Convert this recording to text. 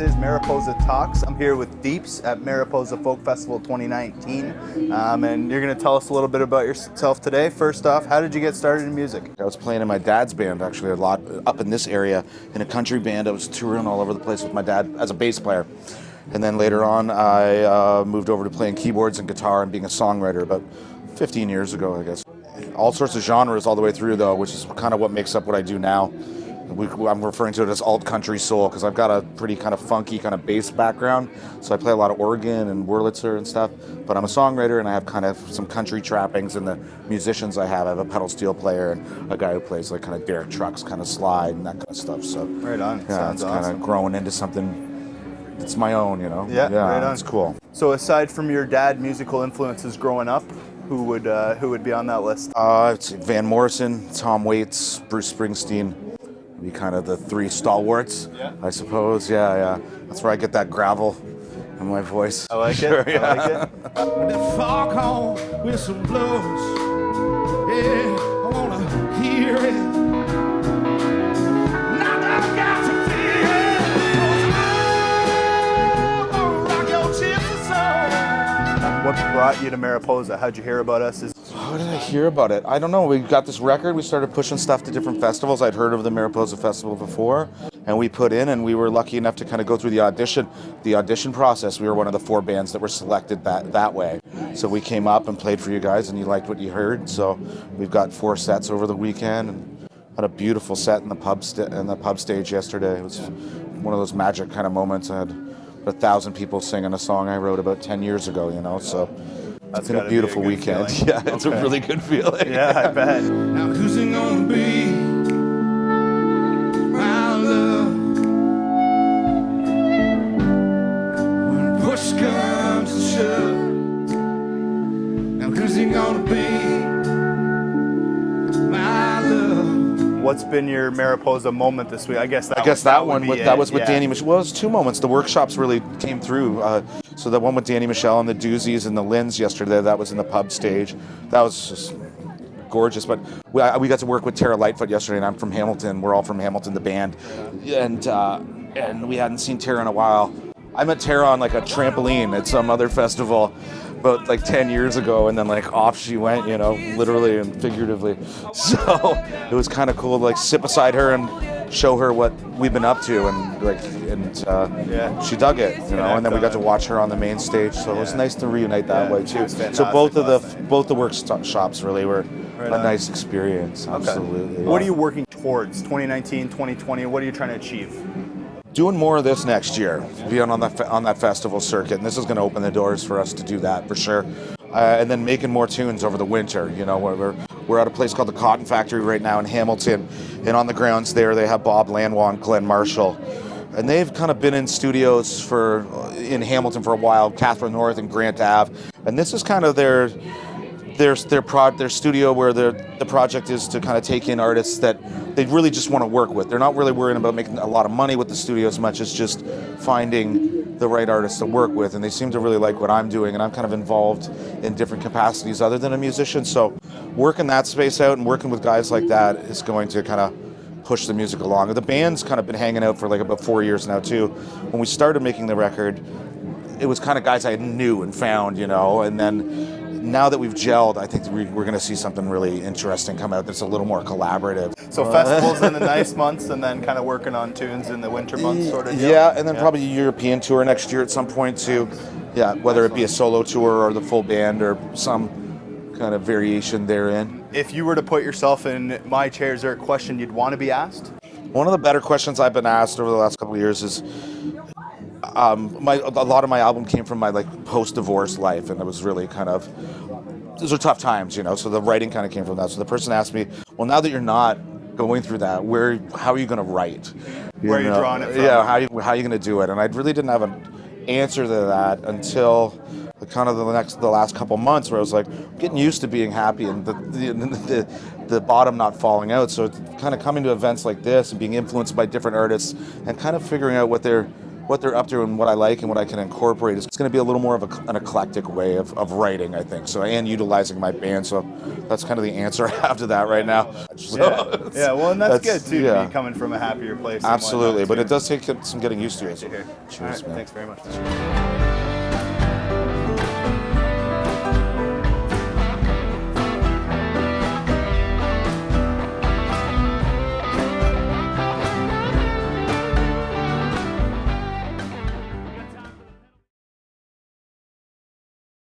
is Mariposa Talks. I'm here with Deeps at Mariposa Folk Festival 2019, and you're going to tell us a little bit about yourself today. First off, how did you get started in music? I was playing in my dad's band actually a lot up in this area in a country band. I was touring all over the place with my dad as a bass player. And then later on I moved over to playing keyboards and guitar and being a songwriter about 15 years ago, I guess. All sorts of genres all the way through though, which is kind of what makes up what I do now. I'm referring to it as alt country soul because I've got a pretty kind of funky kind of bass background. So I play a lot of organ and Wurlitzer and stuff. But I'm a songwriter and I have kind of some country trappings in the musicians I have. I have a pedal steel player and a guy who plays like kind of Derek Trucks, kind of slide and that kind of stuff. So right on. Yeah, Sounds it's kind awesome. of growing into something that's my own, you know? Yeah, right on. It's cool. So aside from your dad, musical influences growing up, who would be on that list? It's Van Morrison, Tom Waits, Bruce Springsteen. Be kind of the three stalwarts, yeah. I suppose. Yeah. That's where I get that gravel in my voice. I like Sure, it. yeah. I like it. The fog on with some blues. Yeah, I wanna hear it. Now I've got to feel it. 'Cause I'm gonna rock your gypsy soul. What brought you to Mariposa? How'd you hear about us? How did I hear about it? I don't know. We got this record. We started pushing stuff to different festivals. I'd heard of the Mariposa Festival before, and we put in, and we were lucky enough to kind of go through the audition process. We were one of the 4 bands that were selected that way. So we came up and played for you guys, and you liked what you heard. So we've got 4 sets over the weekend, and had a beautiful set in the pub stage yesterday. It was one of those magic kind of moments. I had 1,000 people singing a song I wrote about 10 years ago. You know, so. It's been a beautiful weekend. Feeling. Yeah, it's a really good feeling. Yeah, I bet. Now who's it gonna be? My love. When push comes to shove. Now who's it gonna be? My love. What's been your Mariposa moment this week? I guess that was with Danny Michelle. Well, it was 2 moments. The workshops really came through. So the one with Danny Michelle and the Doozies and the Lins yesterday, that was in the pub stage. That was just gorgeous. But we got to work with Tara Lightfoot yesterday, and I'm from Hamilton. We're all from Hamilton, the band, and we hadn't seen Tara in a while. I met Tara on like a trampoline at some other festival about like 10 years ago, and then like off she went, you know, literally and figuratively. So it was kind of cool to like sit beside her and show her what we've been up to, and she dug it, you know. And then we got to watch her on the main stage, so it was nice to reunite that way too. So both the workshops really were a nice experience. Okay. Absolutely. What are you working towards? 2019, 2020. What are you trying to achieve? Doing more of this next year, being on that festival circuit, and this is going to open the doors for us to do that for sure. And then making more tunes over the winter. You know, we're at a place called the Cotton Factory right now in Hamilton, and on the grounds there they have Bob Lanois and Glenn Marshall, and they've kind of been in studios in Hamilton for a while, Catherine North and Grant Ave, and this is kind of their studio where the project is to kind of take in artists that they really just want to work with. They're not really worrying about making a lot of money with the studio as much as just finding the right artists to work with, and they seem to really like what I'm doing, and I'm kind of involved in different capacities other than a musician. So working that space out and working with guys like that is going to kind of push the music along. The band's kind of been hanging out for like about 4 years now too. When we started making the record, it was kind of guys I knew and found, you know, and then now that we've gelled, I think we're going to see something really interesting come out that's a little more collaborative. So festivals in the nice months, and then kind of working on tunes in the winter months, sort of deal? Yeah, and then probably a European tour next year at some point too. Yeah, whether it be a solo tour or the full band or some kind of variation therein. If you were to put yourself in my chair, is there a question you'd want to be asked? One of the better questions I've been asked over the last couple of years is, a lot of my album came from my like post-divorce life, and it was really kind of, those are tough times, you know, so the writing kind of came from that. So the person asked me, well, now that you're not going through that, how are you going to write? Where are you drawing it from? Yeah, how are you going to do it? And I really didn't have an answer to that until kind of the last couple months, where I was like getting used to being happy and the bottom not falling out. So kind of coming to events like this and being influenced by different artists and kind of figuring out what their what they're up to and what I like and what I can incorporate. It's going to be a little more of an eclectic way of writing, I think. So, and utilizing my band. So that's kind of the answer I have to that right now. Yeah, well, and that's good too, yeah. to be coming from a happier place. And Absolutely, whatnot, but too. it does take some getting used to. Great So. to hear. Cheers, All right, man. thanks very much.